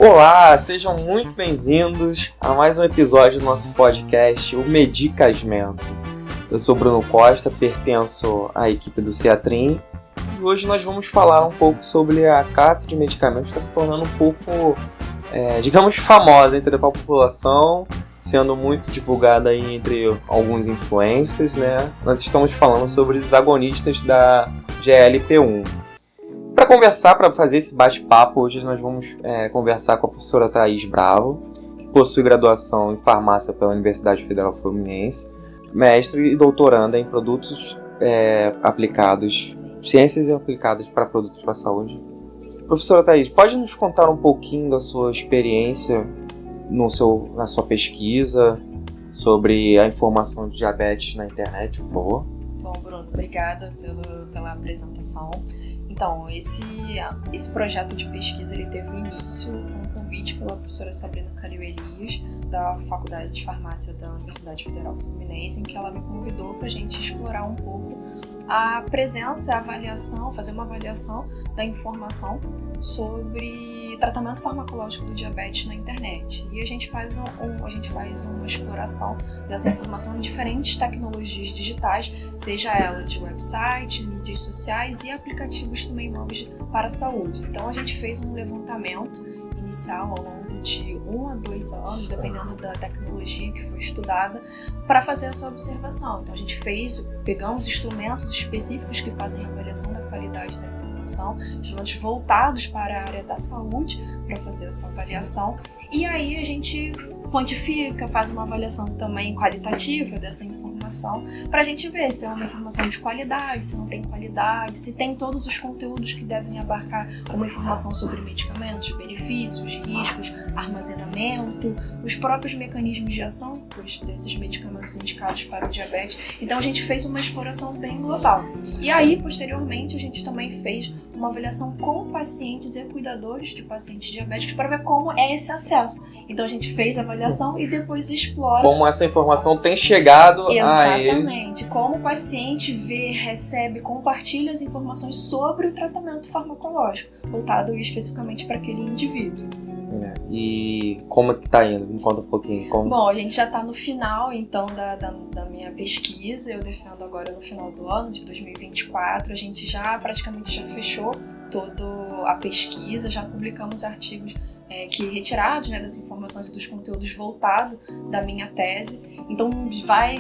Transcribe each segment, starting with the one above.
Olá, sejam muito bem-vindos a mais um episódio do nosso podcast, o Medicasmento. Eu sou Bruno Costa, pertenço à equipe do Ceatrim e hoje nós vamos falar um pouco sobre a classe de medicamentos que está se tornando um pouco, digamos, famosa entre a população, sendo muito divulgada aí entre alguns influencers, né? Nós estamos falando sobre os agonistas da GLP-1. Para conversar, para fazer esse bate-papo, hoje nós vamos conversar com a professora Thaís Bravo, que possui graduação em farmácia pela Universidade Federal Fluminense, mestre e doutoranda em produtos aplicados, ciências aplicadas para produtos para a saúde. Professora Thaís, pode nos contar um pouquinho da sua experiência na sua pesquisa sobre a informação de diabetes na internet, por favor? Bom, Bruno, obrigada pela apresentação. Então, esse projeto de pesquisa ele teve início com um convite pela professora Sabrina Calil Elias, da Faculdade de Farmácia da Universidade Federal Fluminense, em que ela me convidou para a gente explorar um pouco a presença, a avaliação, fazer uma avaliação da informação sobre tratamento farmacológico do diabetes na internet. E a gente faz uma exploração dessa informação em diferentes tecnologias digitais, seja ela de website, mídias sociais e aplicativos também novos para a saúde. Então a gente fez um levantamento inicial ao longo de 1 a 2 anos, dependendo da tecnologia que foi estudada, para fazer essa observação. Então a gente pegamos instrumentos específicos que fazem a avaliação da qualidade da informação, instrumentos voltados para a área da saúde para fazer essa avaliação, e aí a gente quantifica, faz uma avaliação também qualitativa dessa informação para a gente ver se é uma informação de qualidade, se não tem qualidade, se tem todos os conteúdos que devem abarcar uma informação sobre medicamentos, benefícios, riscos, armazenamento, os próprios mecanismos de ação desses medicamentos indicados para o diabetes. Então a gente fez uma exploração bem global. E aí, posteriormente, a gente também fez uma avaliação com pacientes e cuidadores de pacientes diabéticos para ver como é esse acesso. Então a gente fez a avaliação e depois explora como essa informação tem chegado a eles. Exatamente. Como o paciente vê, recebe, compartilha as informações sobre o tratamento farmacológico, voltado especificamente para aquele indivíduo. E como é que está indo? Me conta um pouquinho. Bom, a gente já está no final, então, da minha pesquisa. Eu defendo agora no final do ano, de 2024. A gente praticamente já fechou toda a pesquisa, já publicamos artigos retirados, né, das informações e dos conteúdos voltados da minha tese. Então,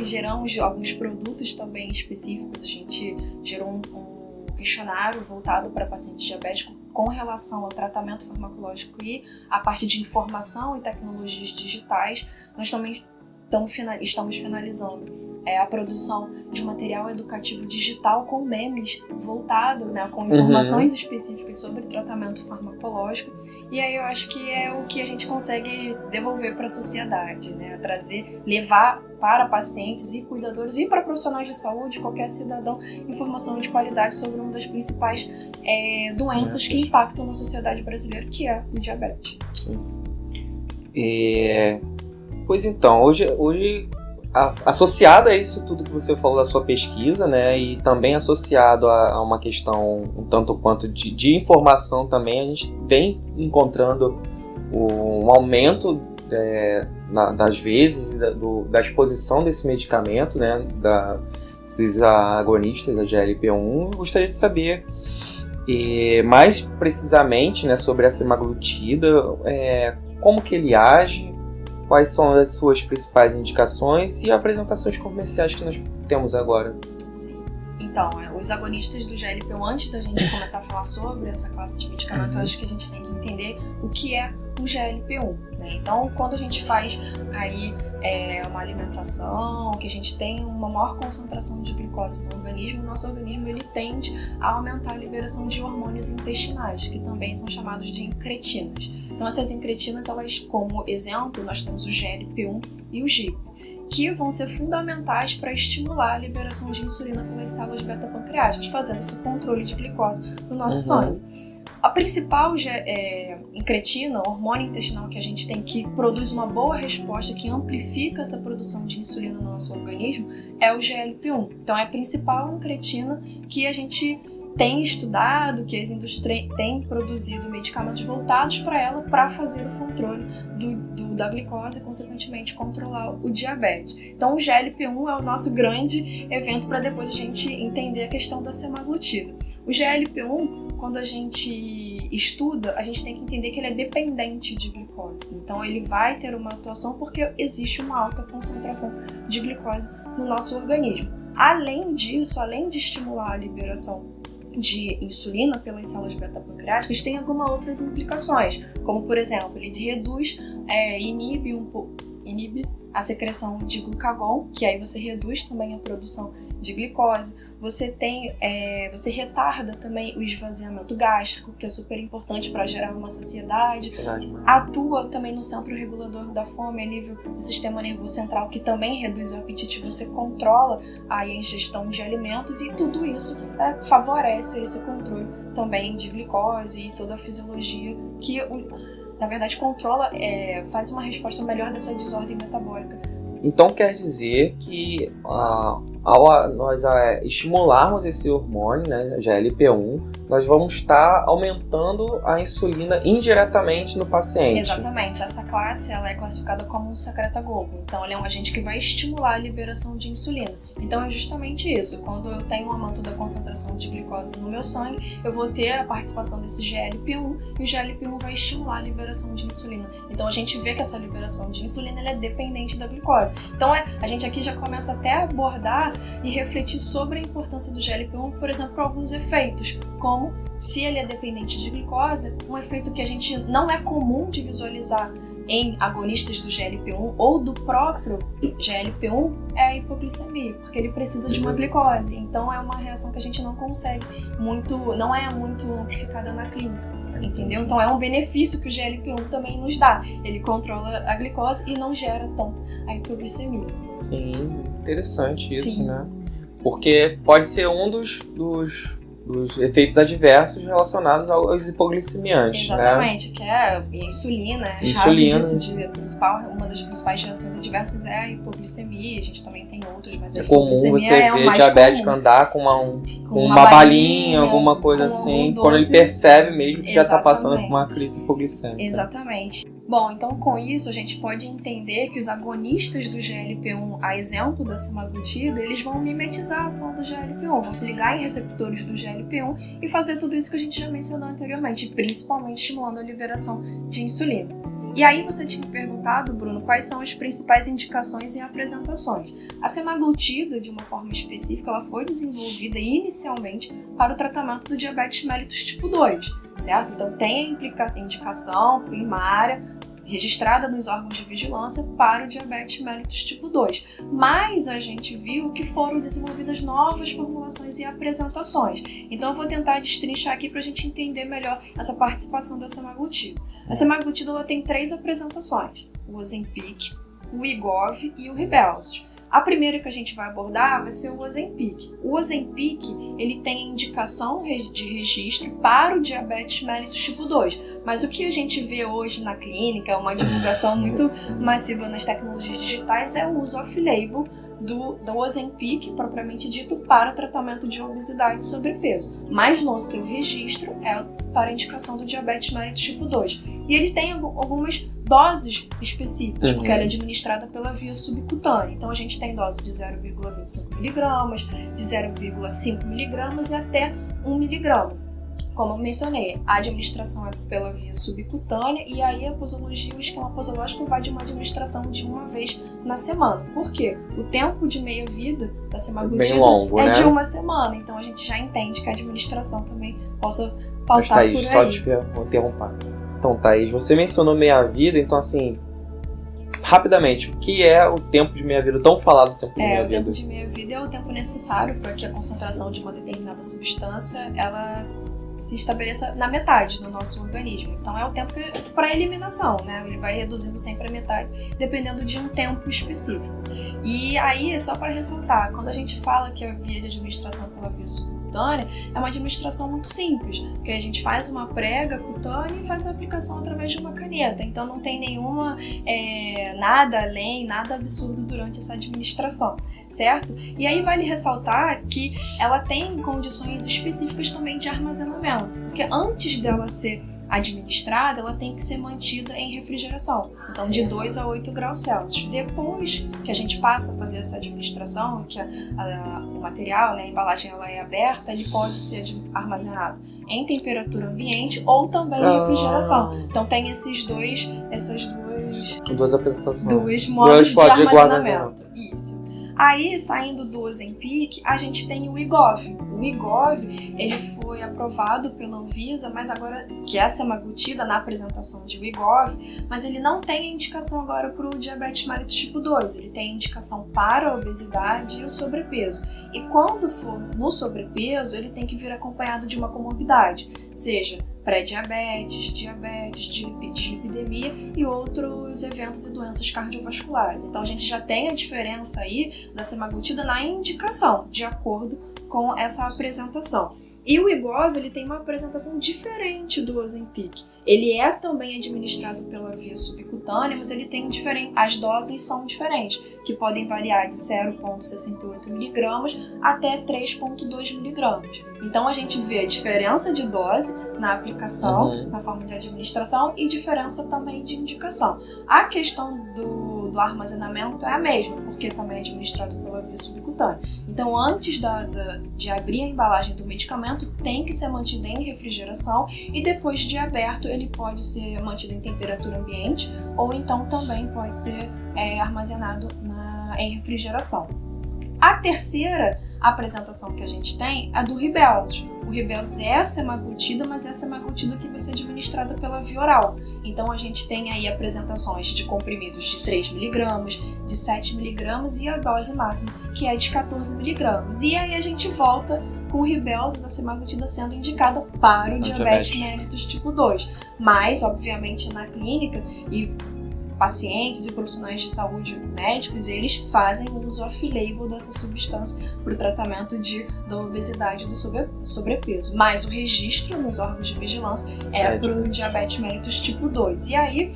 geramos alguns produtos também específicos. A gente gerou um questionário voltado para pacientes diabéticos com relação ao tratamento farmacológico e a parte de informação e tecnologias digitais. Nós também estamos finalizando a produção de material educativo digital com memes voltado, né, com informações específicas sobre tratamento farmacológico. E aí eu acho que é o que a gente consegue devolver para a sociedade, né, levar para pacientes e cuidadores e para profissionais de saúde, qualquer cidadão, informação de qualidade sobre uma das principais doenças que impactam na sociedade brasileira, que é o diabetes. Pois então, hoje associado a isso tudo que você falou da sua pesquisa, né, e também associado a uma questão um tanto quanto de informação também, a gente vem encontrando um aumento das vezes da exposição desse medicamento, né, desses agonistas da GLP-1. Eu gostaria de saber mais precisamente, né, sobre a semaglutida, como que ele age, quais são as suas principais indicações e apresentações comerciais que nós temos agora. Sim. Então, os agonistas do GLP-1, antes da gente começar a falar sobre essa classe de medicamento, eu acho que a gente tem que entender o que é o GLP-1, né? Então, quando a gente faz aí uma alimentação, que a gente tem uma maior concentração de glicose no organismo, o nosso organismo ele tende a aumentar a liberação de hormônios intestinais, que também são chamados de incretinas. Então, essas incretinas, elas, como exemplo, nós temos o GLP-1 e o GIP, que vão ser fundamentais para estimular a liberação de insulina pelas células beta-pancreáticas, fazendo esse controle de glicose no nosso sangue. A principal incretina, hormônio intestinal que a gente tem, que produz uma boa resposta, que amplifica essa produção de insulina no nosso organismo, é o GLP-1. Então é a principal incretina que a gente tem estudado, que as indústrias têm produzido medicamentos voltados para ela para fazer o controle da glicose e, consequentemente, controlar o diabetes. Então, o GLP-1 é o nosso grande evento para depois a gente entender a questão da semaglutida. O GLP-1, quando a gente estuda, a gente tem que entender que ele é dependente de glicose. Então, ele vai ter uma atuação porque existe uma alta concentração de glicose no nosso organismo. Além disso, além de estimular a liberação de insulina pelas células beta-pancreáticas, tem algumas outras implicações, como, por exemplo, ele reduz, inibe a secreção de glucagon, que aí você reduz também a produção de glicose. Você retarda também o esvaziamento gástrico, que é super importante para gerar uma saciedade. Atua também no centro regulador da fome, a nível do sistema nervoso central, que também reduz o apetite. Você controla a ingestão de alimentos e tudo isso favorece esse controle também de glicose e toda a fisiologia que, na verdade, controla, faz uma resposta melhor dessa desordem metabólica. Então quer dizer que ao nós estimularmos esse hormônio, né, GLP-1, nós vamos estar aumentando a insulina indiretamente no paciente. Exatamente. Essa classe ela é classificada como um secretagogo. Então, ele é um agente que vai estimular a liberação de insulina. Então, é justamente isso. Quando eu tenho um aumento da concentração de glicose no meu sangue, eu vou ter a participação desse GLP-1 e o GLP-1 vai estimular a liberação de insulina. Então, a gente vê que essa liberação de insulina ela é dependente da glicose. Então, a gente aqui já começa até a abordar e refletir sobre a importância do GLP-1, por exemplo, para alguns efeitos, como se ele é dependente de glicose, um efeito que a gente não é comum de visualizar em agonistas do GLP-1 ou do próprio GLP-1 é a hipoglicemia, porque ele precisa de uma glicose. Então é uma reação que a gente não consegue não é muito amplificada na clínica, entendeu? Então é um benefício que o GLP-1 também nos dá. Ele controla a glicose e não gera tanto a hipoglicemia. Sim, interessante isso, Sim. né? Porque pode ser um dos efeitos adversos relacionados aos hipoglicemiantes. Exatamente, né? que é a insulina. A chave disso, uma das principais reações adversas é a hipoglicemia. A gente também tem outras, mas é comum você ver diabético andar com uma balinha, alguma coisa assim, quando ele percebe mesmo que já está passando por uma crise hipoglicêmica. Exatamente. Bom, então com isso a gente pode entender que os agonistas do GLP-1, a exemplo da semaglutida, eles vão mimetizar a ação do GLP-1, vão se ligar em receptores do GLP-1 e fazer tudo isso que a gente já mencionou anteriormente, principalmente estimulando a liberação de insulina. E aí você tinha perguntado, Bruno, quais são as principais indicações e apresentações. A semaglutida, de uma forma específica, ela foi desenvolvida inicialmente para o tratamento do diabetes mellitus tipo 2, certo? Então tem a indicação primária registrada nos órgãos de vigilância para o diabetes mellitus tipo 2. Mas a gente viu que foram desenvolvidas novas formulações e apresentações. Então eu vou tentar destrinchar aqui para a gente entender melhor essa participação da semaglutida. A semaglutida ela tem 3 apresentações: o Ozempic, o Wegovy e o Rybelsus. A primeira que a gente vai abordar vai ser o Ozempic. O Ozempic, ele tem indicação de registro para o diabetes mellitus tipo 2, mas o que a gente vê hoje na clínica, uma divulgação muito massiva nas tecnologias digitais, é o uso off-label do Ozempic, propriamente dito, para tratamento de obesidade e sobrepeso. Mas no seu registro é para a indicação do diabetes mellitus tipo 2. E ele tem algumas doses específicas, porque ela é administrada pela via subcutânea. Então a gente tem dose de 0,25 mg, de 0,5 mg e até 1 mg. Como eu mencionei, a administração é pela via subcutânea e aí a posologia, o esquema posológico vai de uma administração de uma vez na semana. Por quê? O tempo de meia-vida da semaglutida é de uma semana, então a gente já entende que a administração também possa pautar Thaís, por aí. só te interromper. Então, Thaís, você mencionou meia-vida, então assim, rapidamente, o que é o tempo de meia-vida? Tão falado tempo de meia-vida. O tempo de meia-vida é o tempo necessário para que a concentração de uma determinada substância ela se estabeleça na metade do nosso organismo. Então é o tempo para eliminação, né? Ele vai reduzindo sempre a metade, dependendo de um tempo específico. E aí, só para ressaltar, quando a gente fala que a via de administração pela via subcutânea subcutânea é uma administração muito simples, porque a gente faz uma prega cutânea e faz a aplicação através de uma caneta, então não tem nenhuma, nada além, nada absurdo durante essa administração, certo? E aí vale ressaltar que ela tem condições específicas também de armazenamento, porque antes dela ser administrada, ela tem que ser mantida em refrigeração, então de 2 a 8 graus Celsius. Depois que a gente passa a fazer essa administração, que o material, né, a embalagem ela é aberta, ele pode ser armazenado em temperatura ambiente ou também em refrigeração. Então tem duas apresentações. Dois modos de armazenamento. Isso. Aí, saindo do Ozempic, a gente tem o Wegovy. O Wegovy, ele foi aprovado pela Anvisa, mas agora, que é a semaglutida na apresentação de Wegovy, mas ele não tem a indicação agora para o diabetes mellitus tipo 2. Ele tem a indicação para a obesidade e o sobrepeso. E quando for no sobrepeso, ele tem que vir acompanhado de uma comorbidade, seja pré-diabetes, diabetes, dislipidemia e outros eventos e doenças cardiovasculares. Então a gente já tem a diferença aí da semaglutida na indicação, de acordo com essa apresentação. E o Wegovy, ele tem uma apresentação diferente do Ozempic. Ele é também administrado pela via subcutânea, mas ele tem as doses são diferentes, que podem variar de 0,68 mg até 3,2 mg. Então a gente vê a diferença de dose na aplicação, na forma de administração, e diferença também de indicação. A questão do armazenamento é a mesma, porque também é administrado pela via subcutânea. Então, antes de abrir a embalagem do medicamento, tem que ser mantido em refrigeração, e depois de aberto, ele pode ser mantido em temperatura ambiente, ou então também pode ser armazenado em refrigeração. A terceira apresentação que a gente tem é do Rybelsus. O Rybelsus é a semaglutida, mas é a semaglutida que vai ser administrada pela via oral. Então a gente tem aí apresentações de comprimidos de 3 mg, de 7 mg e a dose máxima, que é de 14 mg. E aí a gente volta com o Rybelsus, a semaglutida sendo indicada para o diabetes mellitus tipo 2. Mas, obviamente, na clínica, e pacientes e profissionais de saúde médicos, eles fazem uso off-label dessa substância para o tratamento da obesidade e do sobrepeso. Mas o registro nos órgãos de vigilância é para o diabetes mellitus tipo 2. E aí,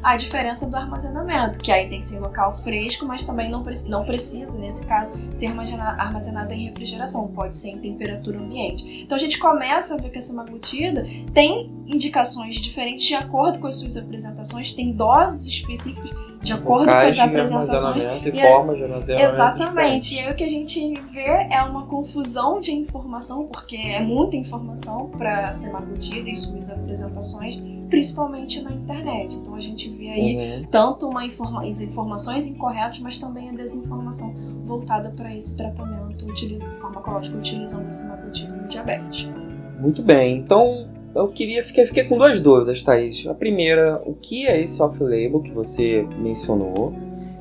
a diferença do armazenamento, que aí tem que ser em local fresco, mas também não precisa, nesse caso, ser armazenado em refrigeração, pode ser em temperatura ambiente. Então a gente começa a ver que a semaglutida tem indicações diferentes de acordo com as suas apresentações, tem doses específicas de acordo com as apresentações. E forma de armazenamento. Exatamente. E aí o que a gente vê é uma confusão de informação, porque é muita informação para semaglutida e suas apresentações, principalmente na internet. Então a gente vê aí tanto as informações incorretas, mas também a desinformação voltada para esse tratamento farmacológico utilizando a semaglutida no diabetes. Muito bem. Então eu fiquei com duas dúvidas, Thaís. A primeira, o que é esse off-label que você mencionou?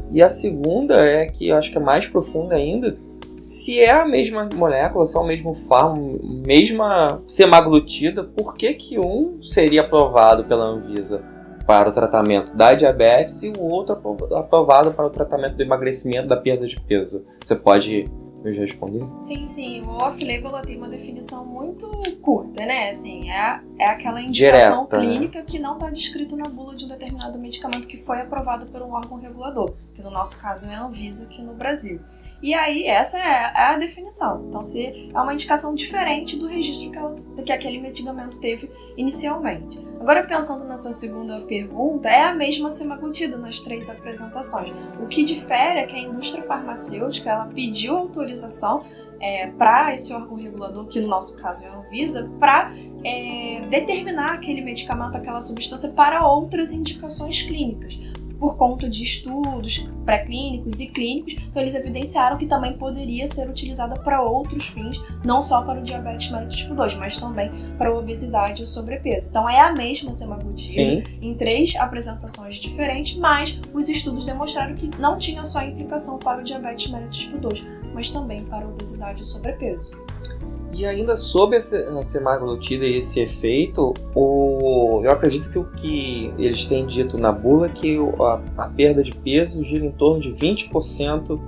E a segunda é que eu acho que é mais profunda ainda, se é a mesma molécula, se é o mesmo fármaco, mesma semaglutida, por que um seria aprovado pela Anvisa para o tratamento da diabetes e o outro aprovado para o tratamento do emagrecimento, da perda de peso? Você pode nos responder? Sim. O off-label tem uma definição muito curta, né? Assim, é aquela indicação direta, clínica, né, que não está descrito na bula de um determinado medicamento que foi aprovado por um órgão regulador, que no nosso caso é a Anvisa aqui no Brasil. E aí, essa é a definição. Então, se é uma indicação diferente do registro que aquele medicamento teve inicialmente. Agora, pensando na sua segunda pergunta, é a mesma semaglutida nas 3 apresentações. O que difere é que a indústria farmacêutica ela pediu autorização para esse órgão regulador, que no nosso caso é a Anvisa, para determinar aquele medicamento, aquela substância para outras indicações clínicas. Por conta de estudos pré-clínicos e clínicos, então eles evidenciaram que também poderia ser utilizada para outros fins, não só para o diabetes mellitus tipo 2, mas também para a obesidade e o sobrepeso. Então é a mesma semaglutida em 3 apresentações diferentes, mas os estudos demonstraram que não tinha só implicação para o diabetes mellitus tipo 2, mas também para a obesidade e o sobrepeso. E ainda sobre a semaglutida e esse efeito, eu acredito que o que eles têm dito na bula é que a perda de peso gira em torno de 20%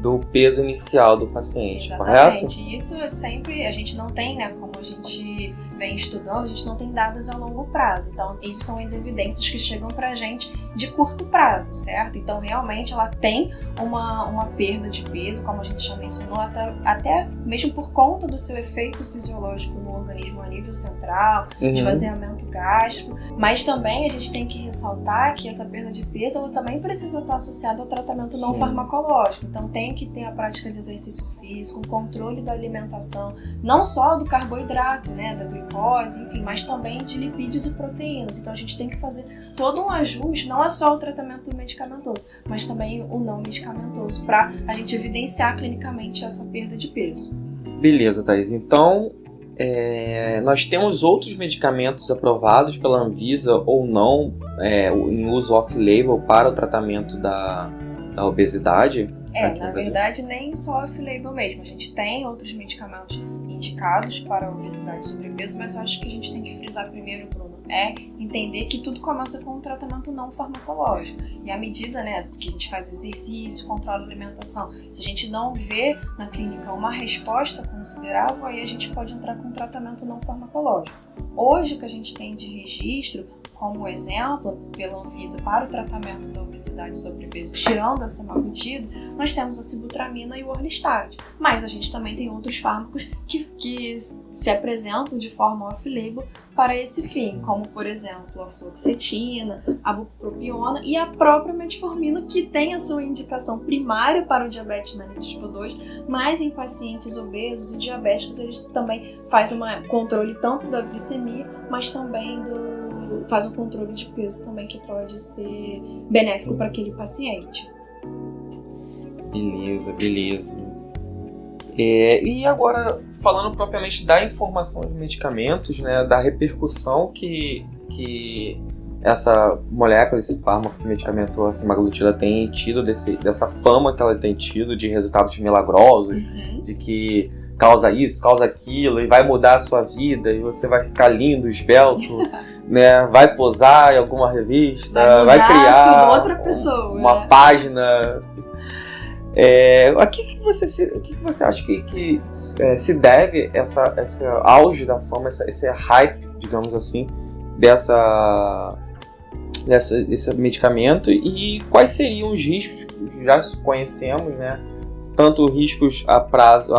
do peso inicial do paciente, Exatamente. correto? E isso é sempre, a gente não tem, né, como a gente vem estudando, a gente não tem dados a longo prazo. Então, isso são as evidências que chegam pra gente de curto prazo, certo? Então, realmente, ela tem uma perda de peso, como a gente já mencionou, até mesmo por conta do seu efeito fisiológico no organismo a nível central, esvaziamento gástrico, mas também a gente tem que ressaltar que essa perda de peso, ela também precisa estar associada ao tratamento não farmacológico. Então, tem que ter a prática de exercício físico, o controle da alimentação, não só do carboidrato, né, da glicose, enfim, mas também de lipídios e proteínas. Então, a gente tem que fazer todo um ajuste, não é só o tratamento medicamentoso, mas também o não medicamentoso, para a gente evidenciar clinicamente essa perda de peso. Beleza, Thaís. Então, nós temos outros medicamentos aprovados pela Anvisa ou não em uso off-label para o tratamento da obesidade? Na verdade, nem só off-label mesmo. A gente tem outros medicamentos indicados para a obesidade e sobrepeso, mas eu acho que a gente tem que frisar primeiro, Bruno, entender que tudo começa com um tratamento não farmacológico. E à medida, né, que a gente faz exercício, controla a alimentação, se a gente não vê na clínica uma resposta considerável, aí a gente pode entrar com um tratamento não farmacológico. Hoje, o que a gente tem de registro, como exemplo, pela Anvisa para o tratamento da obesidade e sobrepeso, tirando a semaglutida, nós temos a sibutramina e o orlistat. Mas a gente também tem outros fármacos que se apresentam de forma off-label para esse fim, como, por exemplo, a fluoxetina, a bupropiona e a própria metformina, que tem a sua indicação primária para o diabetes mellitus tipo 2, mas em pacientes obesos e diabéticos eles também fazem um controle tanto da glicemia, mas também faz um controle de peso também, que pode ser benéfico para aquele paciente. Beleza. E agora, falando propriamente da informação de medicamentos, né, da repercussão que essa molécula, esse fármaco, esse medicamento, a semaglutida tem tido, dessa fama que ela tem tido de resultados milagrosos, de que causa isso, causa aquilo, e vai mudar a sua vida, e você vai ficar lindo, esbelto, né? Vai posar em alguma revista, vai criar outra pessoa, uma página. O que você acha que se deve esse auge da fama, esse hype, digamos assim, desse medicamento, e quais seriam os riscos que já conhecemos, né? Tanto riscos a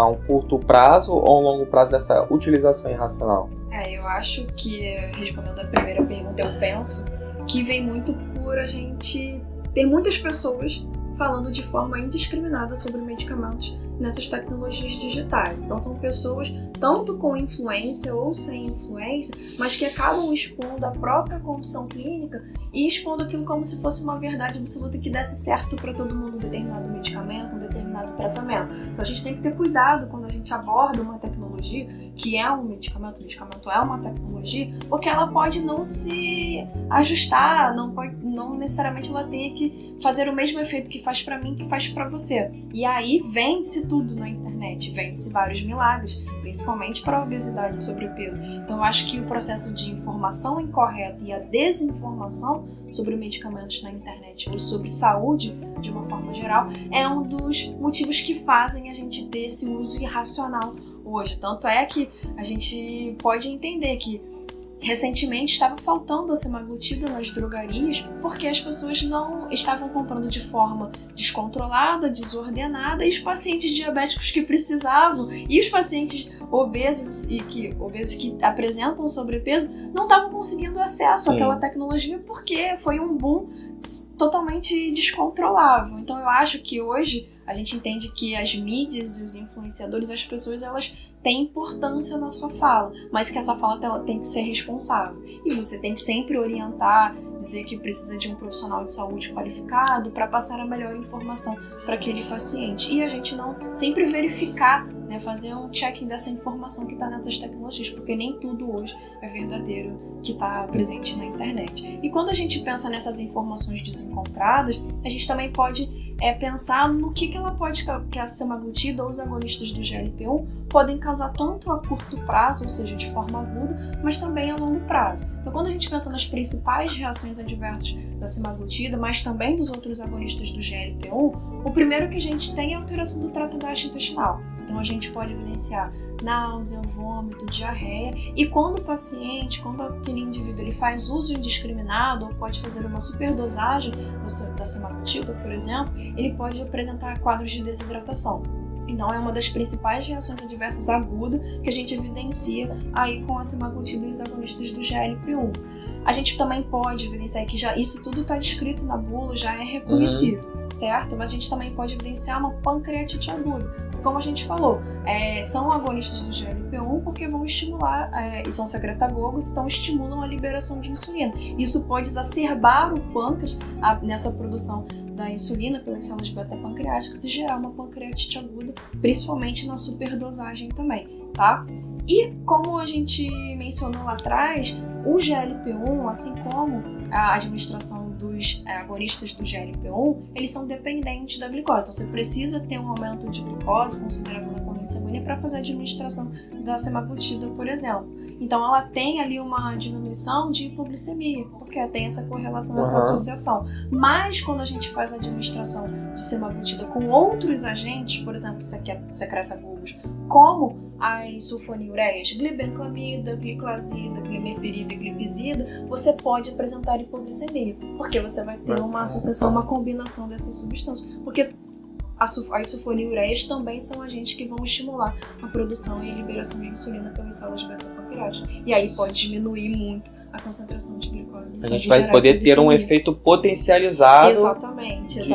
um curto prazo ou a um longo prazo dessa utilização irracional? Eu acho que, respondendo a primeira pergunta, eu penso que vem muito por a gente ter muitas pessoas falando de forma indiscriminada sobre medicamentos nessas tecnologias digitais. Então são pessoas tanto com influência ou sem influência, mas que acabam expondo a própria condição clínica e expondo aquilo como se fosse uma verdade absoluta que desse certo para todo mundo um determinado medicamento, um determinado tratamento. Então a gente tem que ter cuidado quando a gente aborda uma tecnologia que é um medicamento, o medicamento é uma tecnologia, porque ela pode não se ajustar, não necessariamente ela tenha que fazer o mesmo efeito que faz para mim, que faz para você. E aí vende-se tudo na internet, vende-se vários milagres, principalmente para a obesidade e sobrepeso. Então eu acho que o processo de informação incorreta e a desinformação sobre medicamentos na internet ou sobre saúde de uma forma geral é um dos motivos que fazem a gente ter esse uso irracional hoje. Tanto é que a gente pode entender que recentemente estava faltando a semaglutida nas drogarias porque as pessoas não estavam comprando de forma descontrolada, desordenada, e os pacientes diabéticos que precisavam e os pacientes obesos que apresentam sobrepeso não estavam conseguindo acesso àquela tecnologia porque foi um boom totalmente descontrolável. Então eu acho que hoje a gente entende que as mídias e os influenciadores, as pessoas, elas têm importância na sua fala, mas que essa fala tem que ser responsável. E você tem que sempre orientar, dizer que precisa de um profissional de saúde qualificado para passar a melhor informação para aquele paciente. E a gente não sempre verificar né, fazer um checking dessa informação que está nessas tecnologias, porque nem tudo hoje é verdadeiro que está presente na internet. E quando a gente pensa nessas informações desencontradas, a gente também pode pensar no que ela pode, que a semaglutida ou os agonistas do GLP-1 podem causar tanto a curto prazo, ou seja, de forma aguda, mas também a longo prazo. Então, quando a gente pensa nas principais reações adversas da semaglutida, mas também dos outros agonistas do GLP-1, o primeiro que a gente tem é a alteração do trato gastrointestinal. Então, a gente pode evidenciar náusea, vômito, diarreia, e quando o paciente, quando aquele indivíduo ele faz uso indiscriminado ou pode fazer uma superdosagem da semaglutida, por exemplo, ele pode apresentar quadros de desidratação. Então, é uma das principais reações adversas agudas que a gente evidencia aí com a semaglutida e os agonistas do GLP-1. A gente também pode evidenciar que já isso tudo está descrito na bula, já é reconhecido, certo? Mas a gente também pode evidenciar uma pancreatite aguda. Como a gente falou, são agonistas do GLP-1 porque vão estimular, e são secretagogos, então estimulam a liberação de insulina. Isso pode exacerbar o pâncreas nessa produção da insulina pelas células beta-pancreáticas e gerar uma pancreatite aguda, principalmente na superdosagem também, tá? E como a gente mencionou lá atrás, o GLP-1, assim como a administração dos agonistas do GLP-1, eles são dependentes da glicose. Então você precisa ter um aumento de glicose considerável na corrente sanguínea para fazer a administração da semaglutida, por exemplo. Então ela tem ali uma diminuição de hipoglicemia, porque tem essa correlação, essa associação. Mas quando a gente faz a administração de semaglutida com outros agentes, por exemplo, secretagogos, como as sulfonilureias, glibenclamida, gliclazida, glimepirida e glipizida, você pode apresentar hipoglicemia, porque você vai ter uma associação, uma combinação dessas substâncias, porque as sulfonilureias também são agentes que vão estimular a produção e a liberação de insulina pelas células beta-pancreáticas, e aí pode diminuir muito a concentração de glicose. A gente vai poder ter um efeito potencializado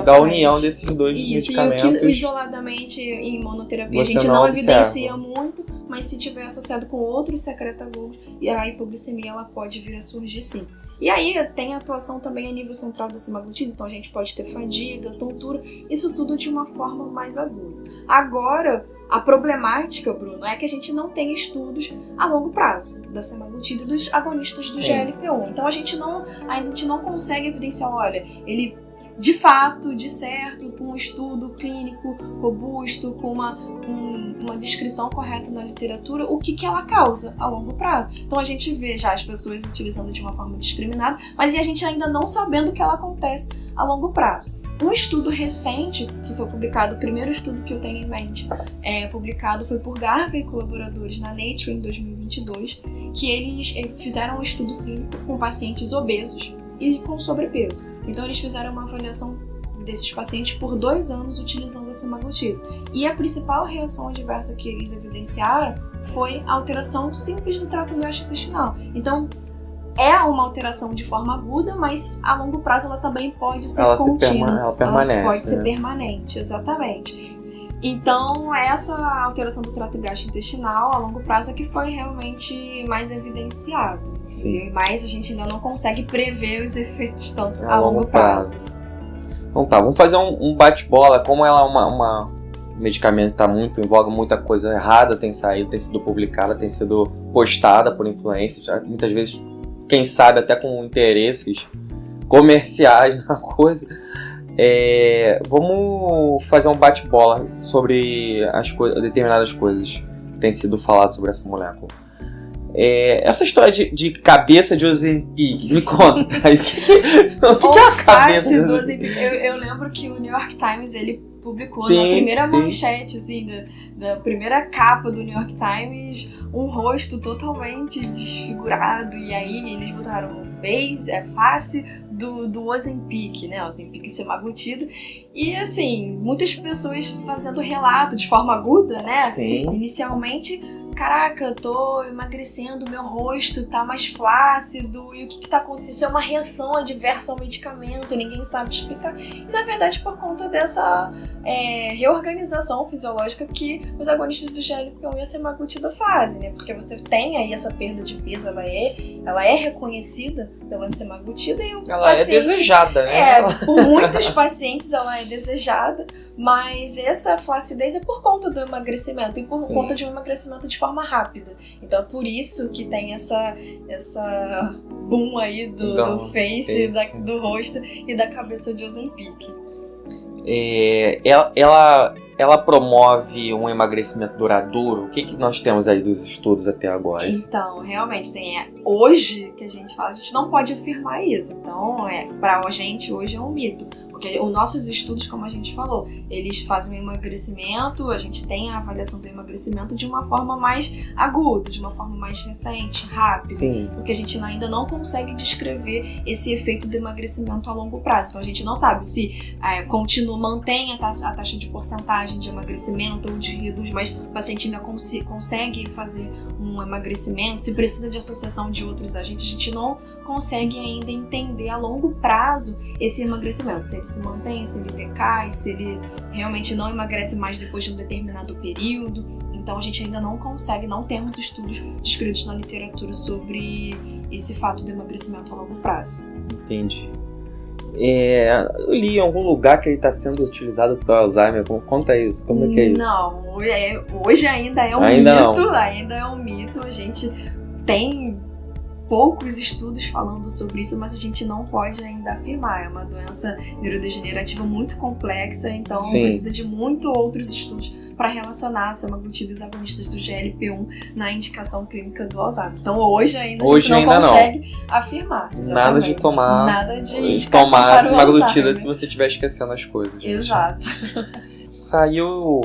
da união desses dois medicamentos. E o que isoladamente em monoterapia a gente não evidencia muito, mas se tiver associado com outros secretagogos, a hipoglicemia ela pode vir a surgir sim. E aí tem atuação também a nível central da semaglutida, então a gente pode ter fadiga, tontura, isso tudo de uma forma mais aguda. Agora, a problemática, Bruno, é que a gente não tem estudos a longo prazo da semaglutida e dos agonistas do GLP-1. Então a gente não consegue evidenciar, olha, ele de fato, de certo, com um estudo clínico robusto, com uma descrição correta na literatura, o que ela causa a longo prazo. Então a gente vê já as pessoas utilizando de uma forma discriminada, mas a gente ainda não sabendo o que ela acontece a longo prazo. Um estudo recente, que foi publicado, o primeiro estudo que eu tenho em mente, publicado foi por Garvey e colaboradores na Nature em 2022, que eles fizeram um estudo clínico com pacientes obesos e com sobrepeso. Então eles fizeram uma avaliação desses pacientes por 2 anos utilizando a semaglutida. E a principal reação adversa que eles evidenciaram foi a alteração simples do trato gastrointestinal. Então, é uma alteração de forma aguda, mas a longo prazo ela também pode ser contínua. Ela permanece. Ela pode ser permanente, exatamente. Então, essa alteração do trato gastrointestinal a longo prazo é que foi realmente mais evidenciado. Sim. Mas a gente ainda não consegue prever os efeitos tanto a longo prazo. Então tá, vamos fazer um bate-bola. Como ela é um medicamento que está muito em voga, muita coisa errada tem saído, tem sido publicada, tem sido postada por influencers, muitas vezes, quem sabe, até com interesses comerciais na coisa. Vamos fazer um bate-bola sobre determinadas coisas que têm sido faladas sobre essa molécula. Essa história de cabeça de Ozempic, me conta, tá? O que é a cabeça de Ozempic? Eu lembro que o New York Times ele publicou na primeira manchete, assim, da primeira capa do New York Times, um rosto totalmente desfigurado, e aí eles botaram face do Ozempic, né? Ozempic semaglutida. E assim, muitas pessoas fazendo relato de forma aguda, né? Sim. Inicialmente, caraca, tô emagrecendo, meu rosto tá mais flácido, e o que tá acontecendo? Isso é uma reação adversa ao medicamento, ninguém sabe explicar. E na verdade, por conta dessa reorganização fisiológica que os agonistas do GLP-1 e a semaglutida fazem, né? Porque você tem aí essa perda de peso, ela ela é reconhecida pela semaglutida e o ela paciente... é desejada, né? Por muitos pacientes ela é desejada, mas essa flacidez é por conta do emagrecimento e por conta de um emagrecimento de forma rápida. Então é por isso que tem essa boom aí do face. Do rosto e da cabeça de Ozempic. Ela promove um emagrecimento duradouro? O que nós temos aí dos estudos até agora? Então, realmente, assim, hoje que a gente fala, a gente não pode afirmar isso. Então, pra gente, hoje é um mito. Porque os nossos estudos, como a gente falou, eles fazem o emagrecimento, a gente tem a avaliação do emagrecimento de uma forma mais aguda, de uma forma mais recente, rápida. Sim. Porque a gente ainda não consegue descrever esse efeito do emagrecimento a longo prazo. Então a gente não sabe se mantém a taxa de porcentagem de emagrecimento ou de reduz, mas o paciente ainda consegue fazer um emagrecimento, se precisa de associação de outros agentes, a gente não consegue ainda entender a longo prazo esse emagrecimento, se ele se mantém, se ele decai, se ele realmente não emagrece mais depois de um determinado período. Então a gente ainda não consegue, não temos estudos descritos na literatura sobre esse fato do emagrecimento a longo prazo. Entendi. Eu li em algum lugar que ele está sendo utilizado para Alzheimer. Conta isso, como é que é isso? Não, hoje ainda é um mito, ainda é um mito. A gente tem poucos estudos falando sobre isso, mas a gente não pode ainda afirmar. É uma doença neurodegenerativa muito complexa, então precisa de muito outros estudos para relacionar a semaglutida e os agonistas do GLP-1 na indicação clínica do Alzheimer. Então hoje ainda a gente não consegue afirmar. Exatamente. Nada de tomar. Nada de indicação tomar para o semaglutida Alzheimer. Se você estiver esquecendo as coisas. Gente. Exato. Saiu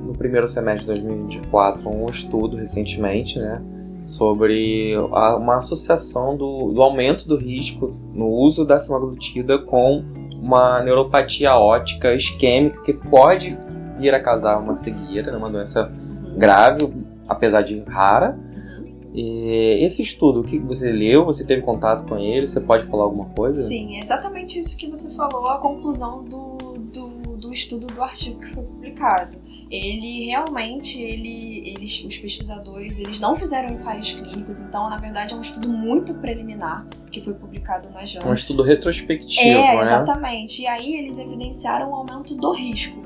no primeiro semestre de 2024 um estudo recentemente, né? Sobre uma associação do aumento do risco no uso da semaglutida com uma neuropatia óptica isquêmica que pode vir a causar uma cegueira, uma doença grave, apesar de rara. E esse estudo, o que você leu? Você teve contato com ele? Você pode falar alguma coisa? Sim, é exatamente isso que você falou, a conclusão do estudo do artigo que foi publicado. Ele realmente, os pesquisadores, eles não fizeram ensaios clínicos, então na verdade é um estudo muito preliminar que foi publicado na JAMA. Um estudo retrospectivo, né? Exatamente. E aí eles evidenciaram o aumento do risco.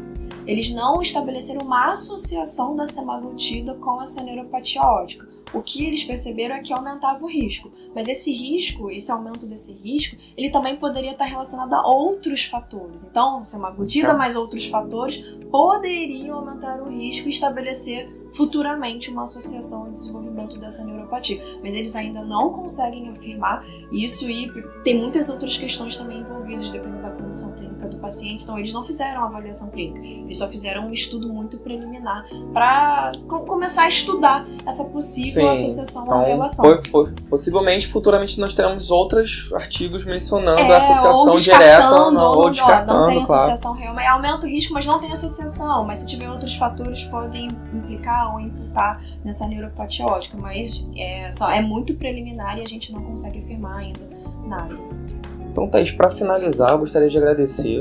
Eles não estabeleceram uma associação da semaglutida com essa neuropatia óptica. O que eles perceberam é que aumentava o risco. Mas esse risco, esse aumento desse risco, ele também poderia estar relacionado a outros fatores. Então, semaglutida mais outros fatores poderiam aumentar o risco e estabelecer futuramente uma associação ao desenvolvimento dessa neuropatia. Mas eles ainda não conseguem afirmar isso e tem muitas outras questões também envolvidas, dependendo da condição clínica do paciente. Então, eles não fizeram avaliação clínica. Eles só fizeram um estudo muito preliminar para começar a estudar essa possível associação ou relação. Possivelmente, futuramente, nós teremos outros artigos mencionando a associação direta ou descartando. Não tem associação realmente. Aumenta o risco, mas não tem associação. Mas se tiver outros fatores, podem implicar ou imputar nessa neuropatia óptica. Mas é muito preliminar e a gente não consegue afirmar ainda nada. Então, Thaís, para finalizar, eu gostaria de agradecer.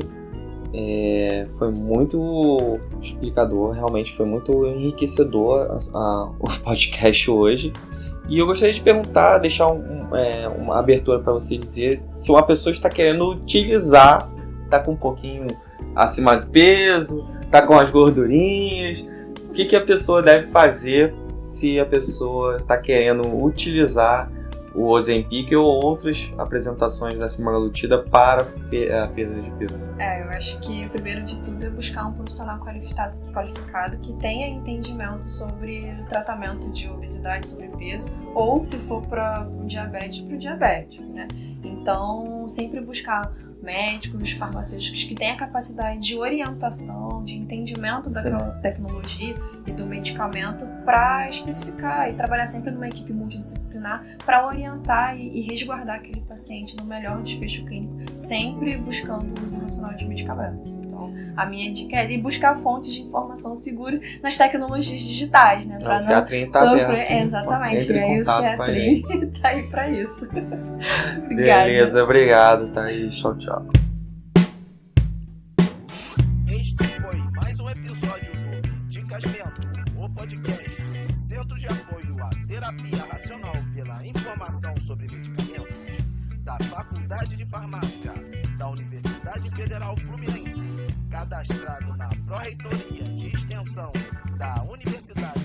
Foi muito explicador, realmente foi muito enriquecedor o podcast hoje. E eu gostaria de perguntar, deixar uma abertura para você dizer se uma pessoa está querendo utilizar, está com um pouquinho acima do peso, está com as gordurinhas, o que a pessoa deve fazer se a pessoa está querendo utilizar o Ozempic ou outras apresentações da semaglutida para a perda de peso? Eu acho que o primeiro de tudo é buscar um profissional qualificado que tenha entendimento sobre o tratamento de obesidade, sobrepeso, ou se for para o diabético, né? Então, sempre buscar médicos, farmacêuticos que tenham a capacidade de orientação, de entendimento daquela tecnologia e do medicamento para especificar e trabalhar sempre numa equipe multidisciplinar para orientar e resguardar aquele paciente no melhor desfecho clínico, sempre buscando o uso racional de medicamentos. Então, a minha dica é buscar fontes de informação segura nas tecnologias digitais, né? Para não sofrer. Exatamente. E aí o Ceatrim tá aí para isso. Obrigada. Beleza, obrigado, Thaís. Tchau, tchau. Este foi mais um episódio do Medicasmento, o podcast do Centro de Apoio à Terapia Racional pela Informação sobre Medicamentos. Faculdade de Farmácia da Universidade Federal Fluminense, cadastrado na Pró-Reitoria de Extensão da Universidade